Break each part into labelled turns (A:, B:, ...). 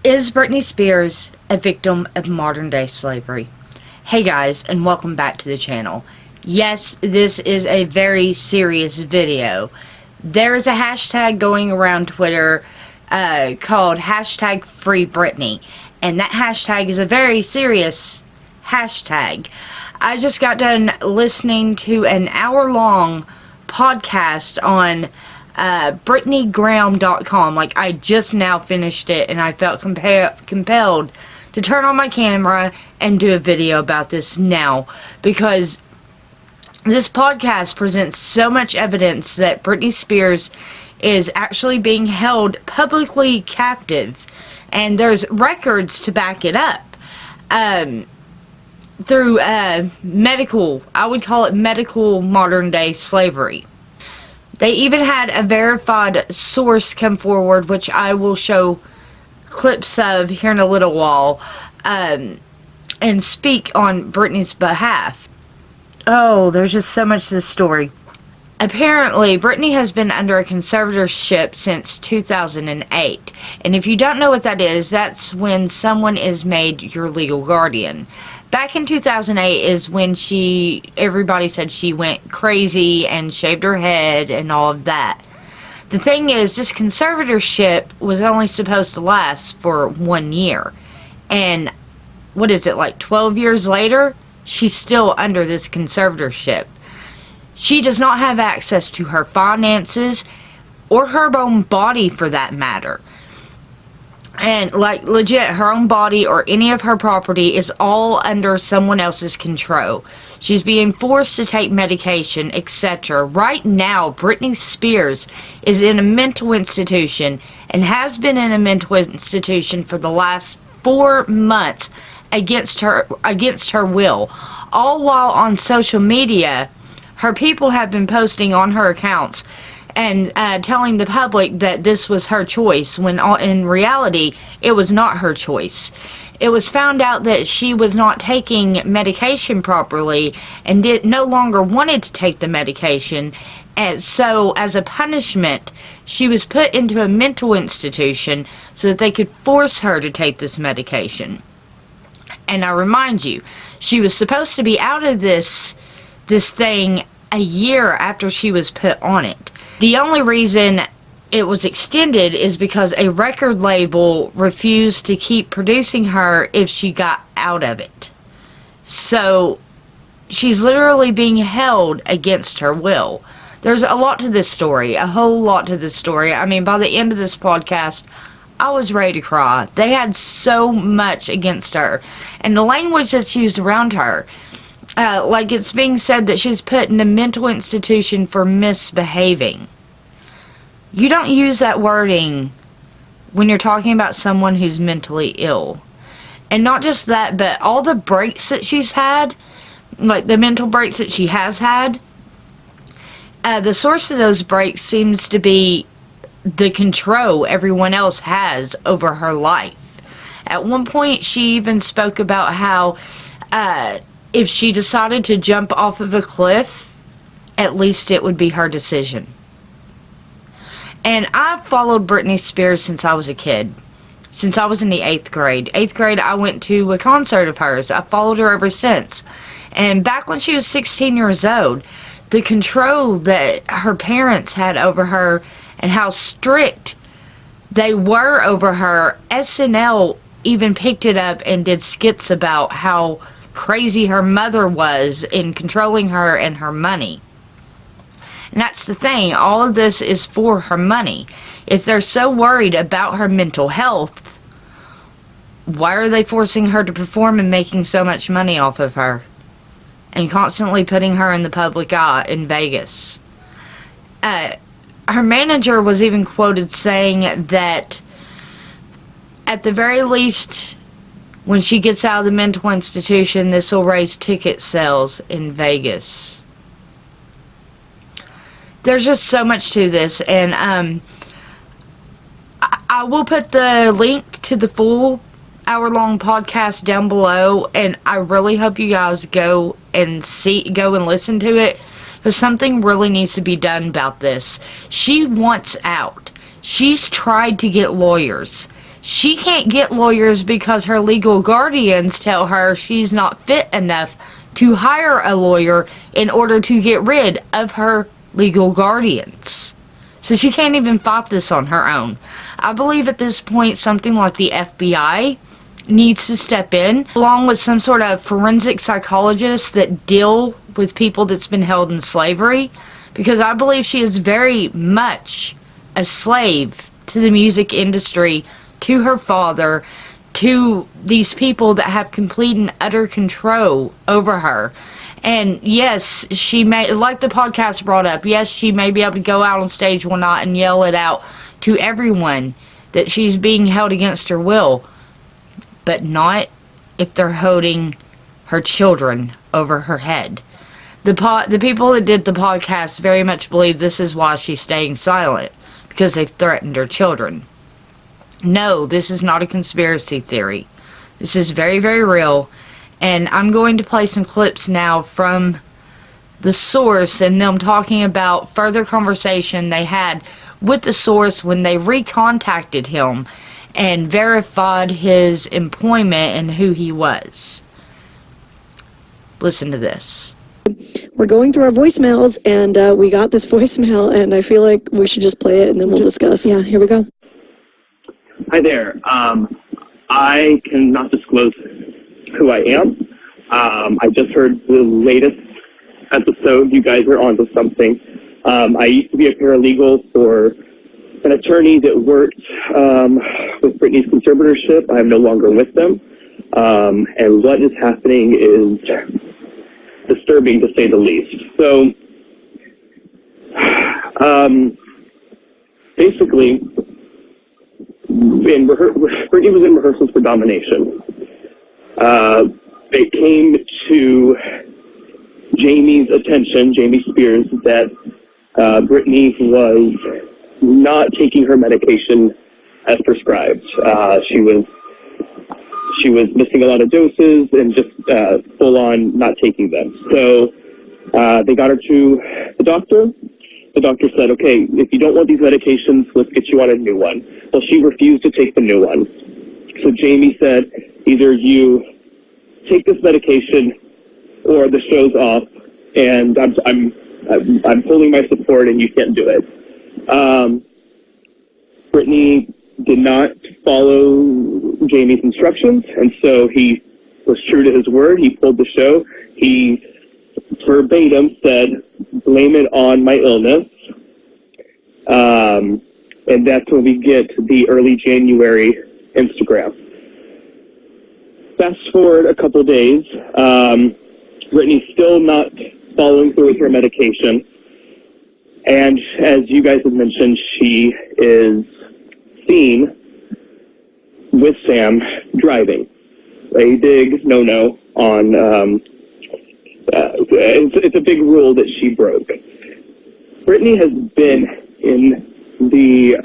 A: Is Britney Spears a victim of modern day slavery? Hey guys, and welcome back to the channel. Yes, this is a very serious video. There's a hashtag going around Twitter called hashtag FreeBritney, and that hashtag is a very serious hashtag. I just got done listening to an hour-long podcast on BritneyGraham.com. Like, I just now finished it, and I felt compelled to turn on my camera and do a video about this now, because this podcast presents so much evidence that Britney Spears is actually being held publicly captive, and there's records to back it up through medical, I would call it medical modern day slavery. They even had a verified source come forward, which I will show clips of here in a little while, and speak on Britney's behalf. Oh, there's just so much to this story. Apparently, Britney has been under a conservatorship since 2008. And if you don't know what that is, that's when someone is made your legal guardian. Back in 2008 is when everybody said she went crazy and shaved her head and all of that. The thing is, this conservatorship was only supposed to last for 1 year. And what is it, like 12 years later? She's still under this conservatorship. She does not have access to her finances or her own body, for that matter. And, like, legit, her own body or any of her property is all under someone else's control. She's being forced to take medication, etc. Right now, Britney Spears is in a mental institution and has been in a mental institution for the last 4 months against her will. All while on social media, her people have been posting on her accounts and telling the public that this was her choice, when in reality, it was not her choice. It was found out that she was not taking medication properly and no longer wanted to take the medication, and so as a punishment, she was put into a mental institution so that they could force her to take this medication. And I remind you, she was supposed to be out of this thing a year after she was put on it. The only reason it was extended is because a record label refused to keep producing her if she got out of it. So she's literally being held against her will. There's a lot to this story, a whole lot to this story. I mean, by the end of this podcast, I was ready to cry. They had so much against her. And the language that's used around her, like it's being said that she's put in a mental institution for misbehaving. You don't use that wording when you're talking about someone who's mentally ill. And not just that, but all the breaks that she's had, like the mental breaks that she has had, the source of those breaks seems to be the control everyone else has over her life. At one point, she even spoke about how if she decided to jump off of a cliff, at least it would be her decision. And I've followed Britney Spears since I was a kid. Since I was in the 8th grade. 8th grade, I went to a concert of hers. I followed her ever since. And back when she was 16 years old, the control that her parents had over her and how strict they were over her, SNL even picked it up and did skits about how crazy her mother was in controlling her and her money. And that's the thing, all of this is for her money. If they're so worried about her mental health, why are they forcing her to perform and making so much money off of her? And constantly putting her in the public eye in Vegas. Her manager was even quoted saying that at the very least, when she gets out of the mental institution, this will raise ticket sales in Vegas. There's just so much to this, and I will put the link to the full hour-long podcast down below, and I really hope you guys go and listen to it, because something really needs to be done about this. She wants out. She's tried to get lawyers. She can't get lawyers because her legal guardians tell her she's not fit enough to hire a lawyer in order to get rid of her legal guardians. So she can't even fight this on her own. I believe at this point something like the FBI needs to step in, along with some sort of forensic psychologists that deal with people that's been held in slavery, because I believe she is very much a slave to the music industry, to her father, to these people that have complete and utter control over her. And yes, she may, like the podcast brought up, yes, she may be able to go out on stage one night and yell it out to everyone that she's being held against her will, but not if they're holding her children over her head. The people that did the podcast very much believe this is why she's staying silent, because they've threatened her children. No, this is not a conspiracy theory. This is very, very real. And I'm going to play some clips now from the source and them talking about further conversation they had with the source when they recontacted him and verified his employment and who he was. Listen to this.
B: We're going through our voicemails, and we got this voicemail, and I feel like we should just play it, and then we'll discuss.
C: Yeah, here we go.
D: Hi there. I cannot disclose who I am. I just heard the latest episode. You guys are onto something. I used to be a paralegal for an attorney that worked with Britney's Conservatorship. I'm no longer with them. And what is happening is disturbing, to say the least. So, basically, Britney was in rehearsals for Domination. It came to Jamie's attention, Jamie Spears, that Britney was not taking her medication as prescribed. She was missing a lot of doses and just full on not taking them. So they got her to the doctor. The doctor said, okay, if you don't want these medications, let's get you on a new one. Well, she refused to take the new one. So Jamie said, either you take this medication or the show's off, and I'm pulling my support and you can't do it. Britney did not follow Jamie's instructions, and so he was true to his word. He pulled the show. He verbatim said, blame it on my illness. And that's when we get the early January Instagram. Fast forward a couple days, Britney's still not following through with her medication. And as you guys have mentioned, she is seen with Sam driving. A big no-no on, it's a big rule that she broke. Britney has been in the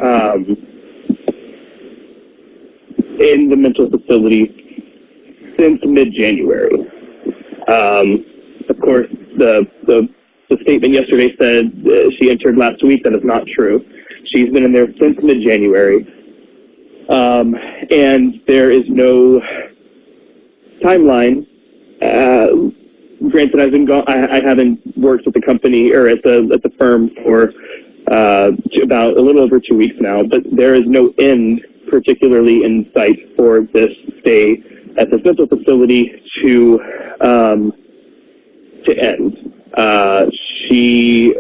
D: mental facility since mid-January. Of course, the statement yesterday said she entered last week. That is not true. She's been in there since mid-January. And there is no timeline. Granted, I've been gone. I haven't worked with the company or at the firm for about a little over 2 weeks now. But there is no end, particularly in sight, for this stay at this mental facility to end. She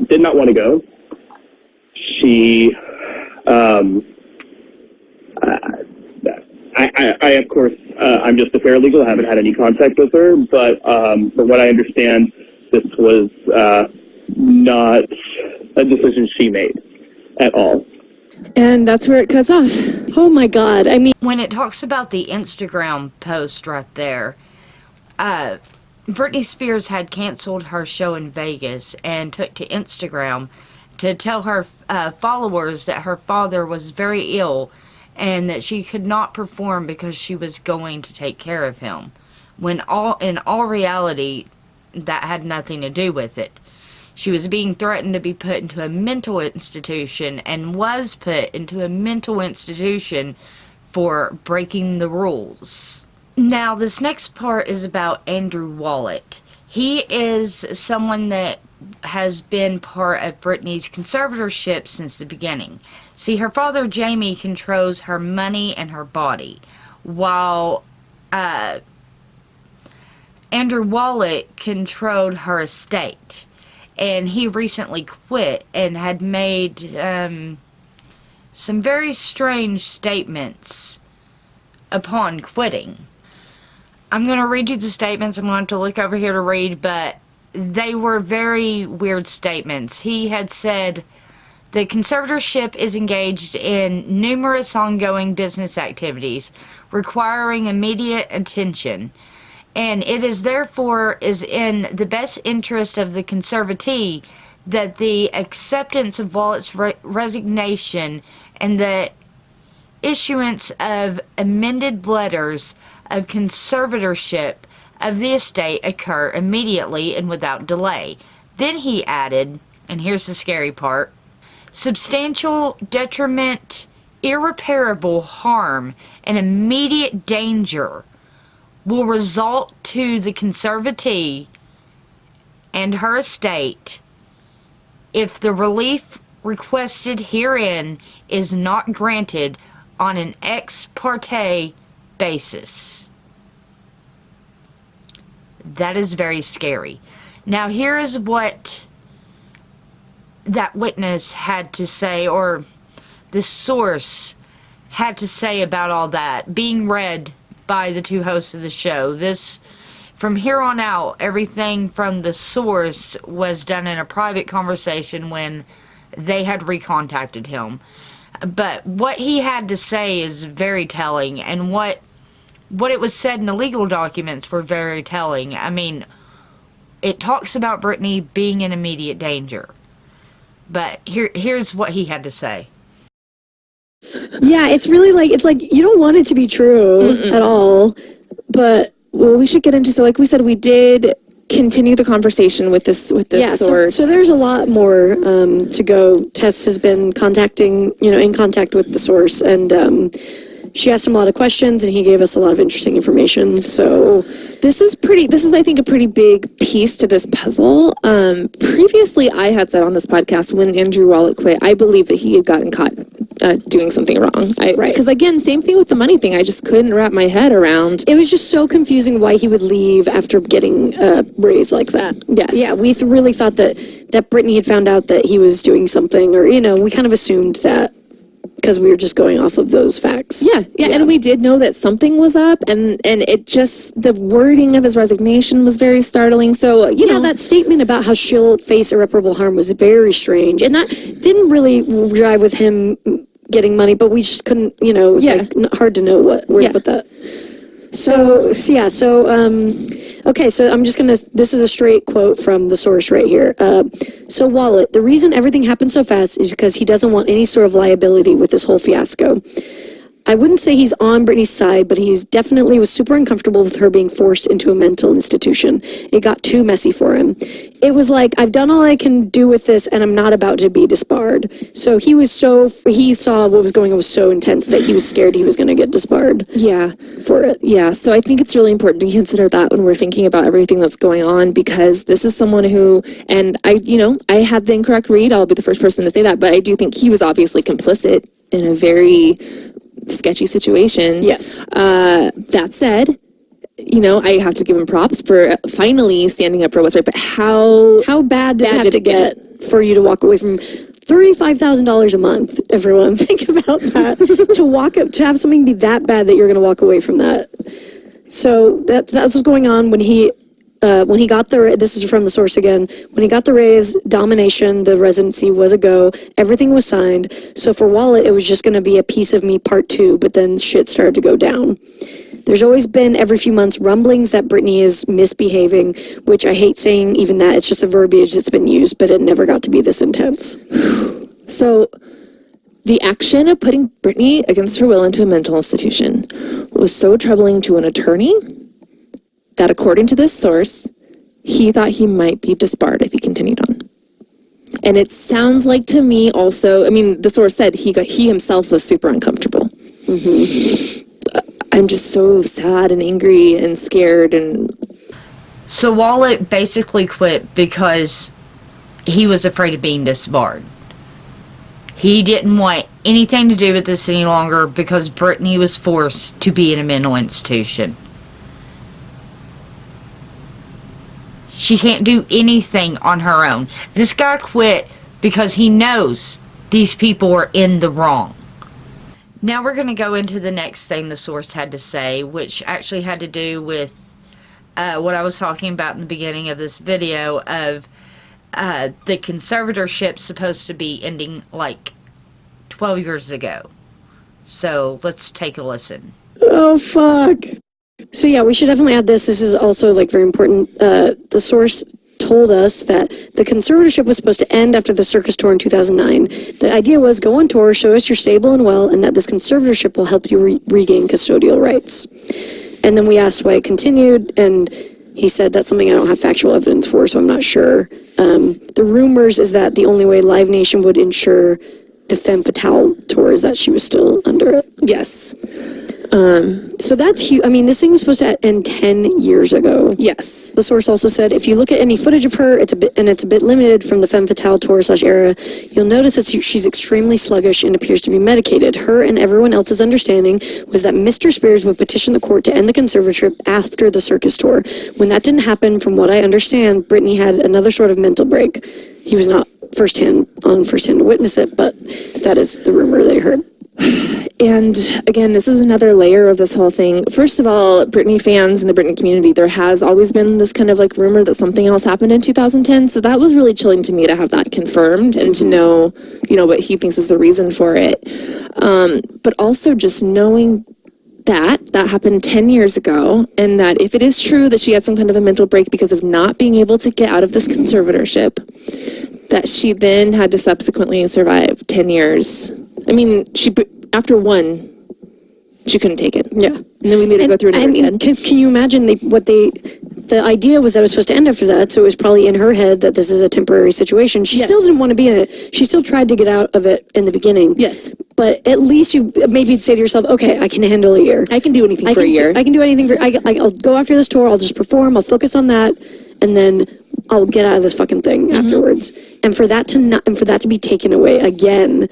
D: did not want to go. She, I of course, I'm just a paralegal. I haven't had any contact with her, but from what I understand, this was not a decision she made at all.
B: And that's where it cuts off. Oh my God. I mean,
A: when it talks about the Instagram post right there, Britney Spears had canceled her show in Vegas and took to Instagram to tell her followers that her father was very ill and that she could not perform because she was going to take care of him. When in all reality, that had nothing to do with it. She was being threatened to be put into a mental institution and was put into a mental institution for breaking the rules. Now, this next part is about Andrew Wallet. He is someone that has been part of Britney's conservatorship since the beginning. See, her father, Jamie, controls her money and her body, while Andrew Wallet controlled her estate. And he recently quit and had made some very strange statements upon quitting. I'm going to read you the statements. I'm going to have to look over here to read, but they were very weird statements. He had said, the conservatorship is engaged in numerous ongoing business activities requiring immediate attention, and it is therefore is in the best interest of the conservatee that the acceptance of Wallet's resignation and the issuance of amended letters of conservatorship of the estate occur immediately and without delay. Then he added, and here's the scary part, substantial detriment, irreparable harm, and immediate danger will result to the conservatee and her estate if the relief requested herein is not granted on an ex parte basis. That is very scary. Now, here is what that witness had to say, or the source had to say about all that, being read by the two hosts of the show. This, from here on out, everything from the source was done in a private conversation when they had recontacted him. But what he had to say is very telling, and what it was said in the legal documents were very telling. I mean, it talks about Britney being in immediate danger. But here's what he had to say.
B: Yeah, it's really it's like you don't want it to be true at all. But
C: well, we should get into, so like we said, we did continue the conversation with this source.
B: So there's a lot more to go. Tess has been in contact with the source, and she asked him a lot of questions, and he gave us a lot of interesting information. So
C: this is I think a pretty big piece to this puzzle. Previously, I had said on this podcast, when Andrew Wallet quit, I believe that he had gotten caught doing something wrong.
B: Right.
C: Because again, same thing with the money thing. I just couldn't wrap my head around.
B: It was just so confusing why he would leave after getting raised like that.
C: Yes.
B: Yeah, we really thought that Britney had found out that he was doing something, or, we kind of assumed that because we were just going off of those facts.
C: Yeah, and we did know that something was up, and it just, the wording of his resignation was very startling. So,
B: that statement about how she'll face irreparable harm was very strange, and that didn't really drive with him getting money, but we just couldn't, it's hard to know where to put that. Okay, so I'm just this is a straight quote from the source right here. So Wallet, the reason everything happened so fast is because he doesn't want any sort of liability with this whole fiasco. I wouldn't say he's on Britney's side, but he's definitely was super uncomfortable with her being forced into a mental institution. It got too messy for him. It was like, I've done all I can do with this, and I'm not about to be disbarred. So he saw what was going on was so intense that he was scared he was going to get disbarred.
C: Yeah.
B: For it.
C: Yeah, so I think it's really important to consider that when we're thinking about everything that's going on, because this is someone who, and I had the incorrect read, I'll be the first person to say that, but I do think he was obviously complicit in a very sketchy situation.
B: Yes.
C: That said, I have to give him props for finally standing up for what's right, but how
B: bad did it have to get for you to walk away from $35,000 a month? Everyone, think about that. to have something be that bad that you're going to walk away from that. So that's what's going on when he got this is from the source again, when he got the raise, domination, the residency was a go, everything was signed. So for Wallet, it was just going to be a piece of me part 2, but then shit started to go down. There's always been, every few months, rumblings that Britney is misbehaving, which I hate saying even that, it's just the verbiage that's been used, but it never got to be this intense.
C: So the action of putting Britney against her will into a mental institution was so troubling to an attorney that, according to this source, he thought he might be disbarred if he continued on. And it sounds like to me also, the source said he himself was super uncomfortable. I'm just so sad and angry and scared. And
A: So Wallet basically quit because he was afraid of being disbarred. He didn't want anything to do with this any longer because Britney was forced to be in a mental institution. She can't do anything on her own. This guy quit because he knows these people are in the wrong. Now we're going to go into the next thing the source had to say, which actually had to do with what I was talking about in the beginning of this video of the conservatorship supposed to be ending like 12 years ago. So let's take a listen.
B: Oh, fuck. So yeah, we should definitely add this. This is also like very important. The source told us that the conservatorship was supposed to end after the circus tour in 2009. The idea was go on tour, show us you're stable and well, and that this conservatorship will help you regain custodial rights. And then we asked why it continued, and he said that's something I don't have factual evidence for, so I'm not sure. The rumors is that the only way Live Nation would ensure the Femme Fatale tour is that she was still under it.
C: yes.
B: So that's huge. I mean, this thing was supposed to end 10 years ago.
C: Yes.
B: The source also said, if you look at any footage of her, it's a bit limited from the Femme Fatale tour / era, you'll notice that she's extremely sluggish and appears to be medicated. Her and everyone else's understanding was that Mr. Spears would petition the court to end the conservatorship after the circus tour. When that didn't happen, from what I understand, Britney had another sort of mental break. He was not firsthand to witness it, but that is the rumor that I heard.
C: And again, this is another layer of this whole thing. First of all, Britney fans and the Britney community, there has always been this kind of like rumor that something else happened in 2010. So that was really chilling to me to have that confirmed and to know, what he thinks is the reason for it. But also just knowing that happened 10 years ago, and that if it is true that she had some kind of a mental break because of not being able to get out of this conservatorship, that she then had to subsequently survive 10 years. I mean, after one, she couldn't take it.
B: Yeah.
C: And then we made her go through another 10.
B: Can you imagine the idea was that it was supposed to end after that, so it was probably in her head that this is a temporary situation. She still didn't want to be in it. She still tried to get out of it in the beginning.
C: Yes.
B: But at least you maybe you'd say to yourself, okay, I can handle a year.
C: I can do anything for a year.
B: I can do anything I'll go after this tour, I'll just perform, I'll focus on that, and then I'll get out of this fucking thing afterwards. And for that to be taken away again,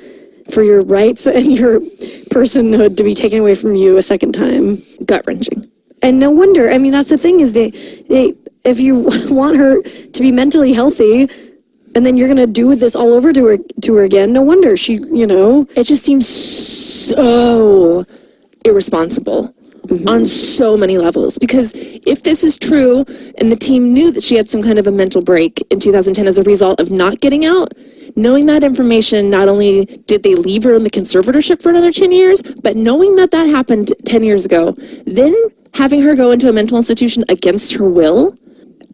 B: for your rights and your personhood to be taken away from you a second time.
C: Gut-wrenching.
B: And no wonder. I mean, that's the thing is they if you want her to be mentally healthy and then you're going to do this all over to her again, no wonder she,
C: It just seems so irresponsible on so many levels. Because if this is true and the team knew that she had some kind of a mental break in 2010 as a result of not getting out, knowing that information, not only did they leave her in the conservatorship for another 10 years, but knowing that happened 10 years ago, then having her go into a mental institution against her will,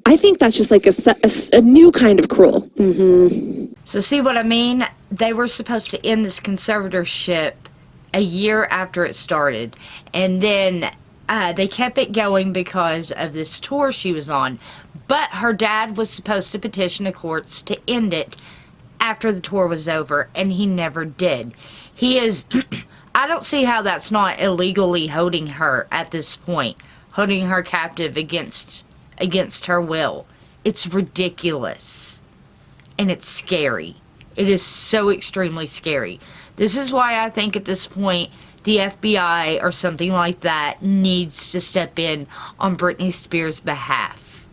C: I think that's just like a new kind of cruel.
A: So see what I mean? They were supposed to end this conservatorship a year after it started. And then they kept it going because of this tour she was on. But her dad was supposed to petition the courts to end it after the tour was over, and he never did. He is... I don't see how that's not illegally holding her at this point. Holding her captive against her will. It's ridiculous. And it's scary. It is so extremely scary. This is why I think at this point the FBI or something like that needs to step in on Britney Spears' behalf.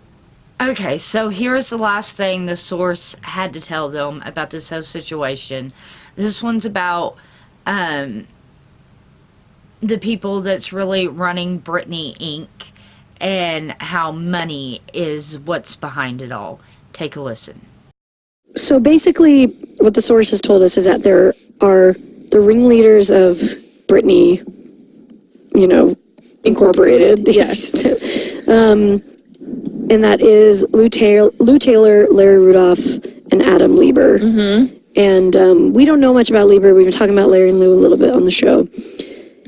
A: Okay, so here's the last thing the source had to tell them about this whole situation. This one's about the people that's really running Britney Inc. and how money is what's behind it all. Take a listen.
B: So basically, what the source has told us is that there are the ringleaders of Britney, Incorporated.
C: Yes.
B: And that is Lou Taylor, Larry Rudolph, and Adam Lieber. And we don't know much about Lieber. We've been talking about Larry and Lou a little bit on the show.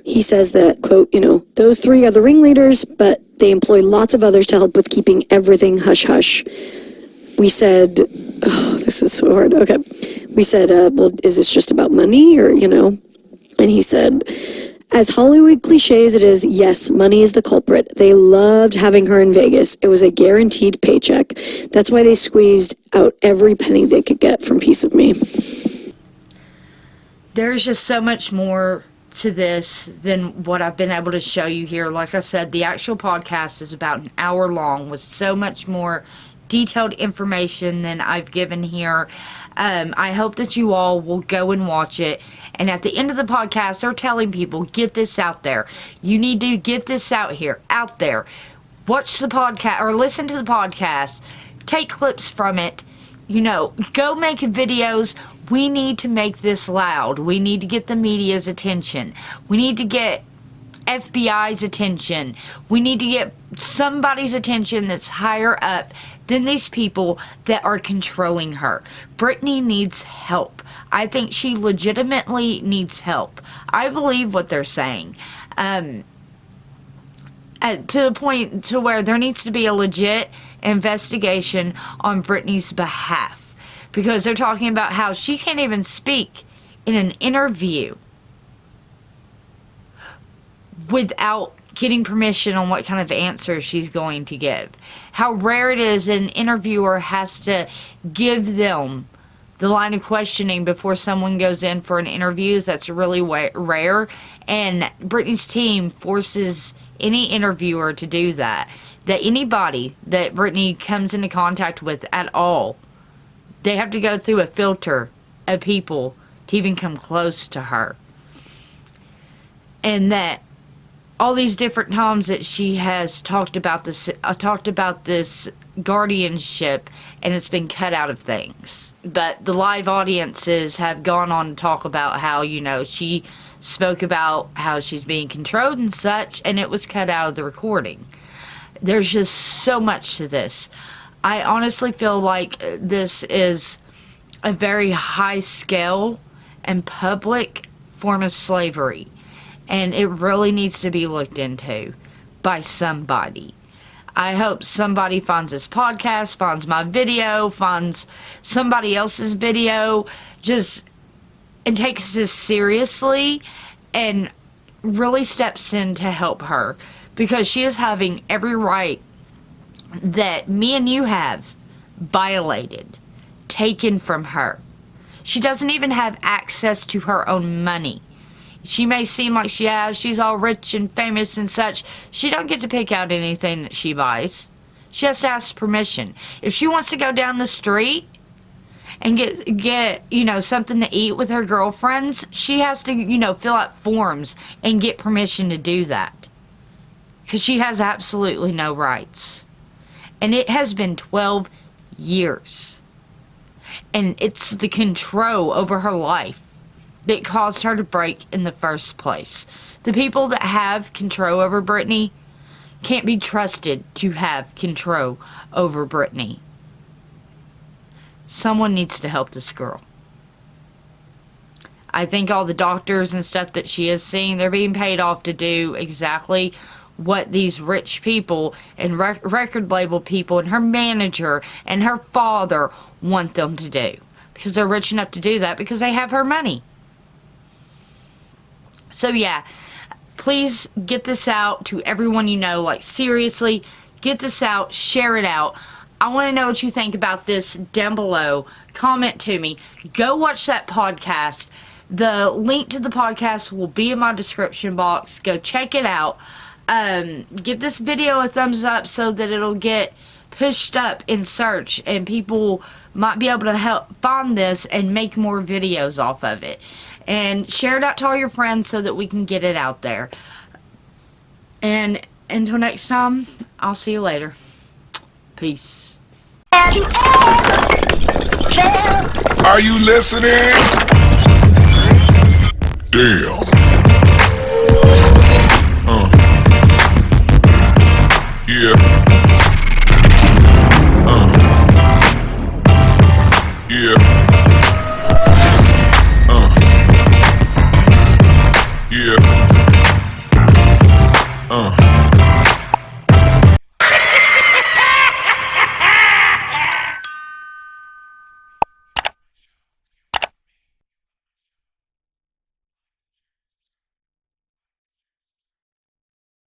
B: He says that, quote, those three are the ringleaders, but they employ lots of others to help with keeping everything hush-hush. We said, oh, this is so hard. Okay. We said, well, is this just about money or, And he said, As Hollywood cliche as it is, yes, money is the culprit. They loved having her in Vegas. It was a guaranteed paycheck. That's why they squeezed out every penny they could get from Piece of Me.
A: There's just so much more to this than what I've been able to show you here. Like I said, the actual podcast is about an hour long with so much more detailed information than I've given here. I hope that you all will go and watch it. And at the end of the podcast, they're telling people, get this out there. You need to get this out there. Watch the podcast or listen to the podcast. Take clips from it. Go make videos. We need to make this loud. We need to get the media's attention. We need to get FBI's attention. We need to get somebody's attention that's higher up than these people that are controlling her. Britney needs help. I think she legitimately needs help. I believe what they're saying. To the point to where there needs to be a legit investigation on Britney's behalf. Because they're talking about how she can't even speak in an interview without getting permission on what kind of answer she's going to give. How rare it is an interviewer has to give them the line of questioning before someone goes in for an interview. That's really rare. And Britney's team forces any interviewer to do that. That anybody that Britney comes into contact with at all, they have to go through a filter of people to even come close to her. And that all these different times that she has talked about this guardianship, and it's been cut out of things. But the live audiences have gone on to talk about how, she spoke about how she's being controlled and such, and it was cut out of the recording. There's just so much to this. I honestly feel like this is a very high scale and public form of slavery. And it really needs to be looked into by somebody. I hope somebody finds this podcast, finds my video, finds somebody else's video, and takes this seriously and really steps in to help her. Because she is having every right that me and you have violated, taken from her. She doesn't even have access to her own money. She may seem like she's all rich and famous and such. She don't get to pick out anything that she buys. She has to ask permission. If she wants to go down the street and get something to eat with her girlfriends, she has to, fill out forms and get permission to do that. Because she has absolutely no rights. And it has been 12 years. And it's the control over her life that caused her to break in the first place. The people that have control over Britney can't be trusted to have control over Britney. Someone needs to help this girl. I think all the doctors and stuff that she is seeing, they're being paid off to do exactly what these rich people and record label people and her manager and her father want them to do. Because they're rich enough to do that because they have her money. So yeah, please get this out to everyone you know. Like, seriously, get this out, share it out. I want to know what you think about this down below. Comment to me. Go watch that podcast. The link to the podcast will be in my description box. Go check it out. Give this video a thumbs up so that it'll get pushed up in search and people might be able to help find this and make more videos off of it. And share it out to all your friends so that we can get it out there. And until next time, I'll see you later. Peace.
E: Are you listening? Damn. Yeah.